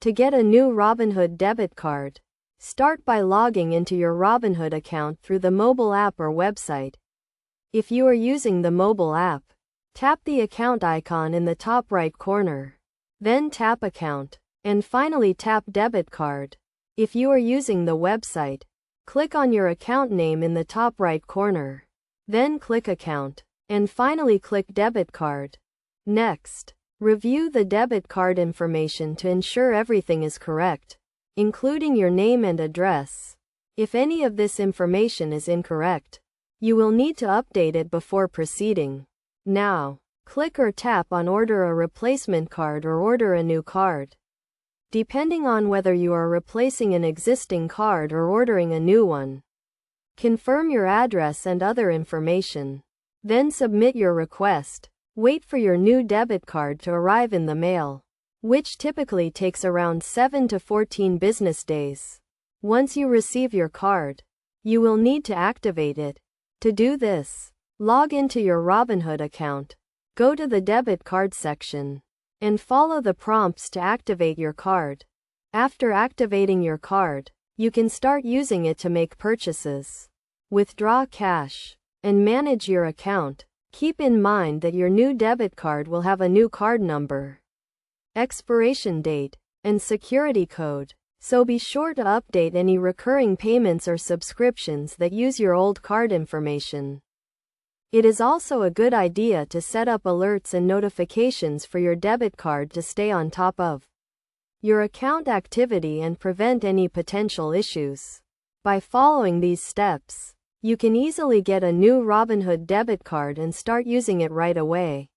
To get a new Robinhood debit card, start by logging into your Robinhood account through the mobile app or website. If you are using the mobile app, tap the account icon in the top right corner. Then tap Account, and finally tap Debit Card. If you are using the website, click on your account name in the top right corner. Then click Account, and finally click Debit Card. Next, review the debit card information to ensure everything is correct, including your name and address. If any of this information is incorrect, you will need to update it before proceeding. Now, click or tap on Order a replacement card or order a new card. Depending on whether you are replacing an existing card or ordering a new one, confirm your address and other information. Then submit your request. Wait for your new debit card to arrive in the mail, which typically takes around 7 to 14 business days. Once you receive your card, you will need to activate it. To do this, log into your Robinhood account, go to the debit card section, and follow the prompts to activate your card. After activating your card, you can start using it to make purchases, withdraw cash, and manage your account. Keep in mind that your new debit card will have a new card number, expiration date, and security code, so be sure to update any recurring payments or subscriptions that use your old card information. It is also a good idea to set up alerts and notifications for your debit card to stay on top of your account activity and prevent any potential issues. By following these steps, you can easily get a new Robinhood debit card and start using it right away.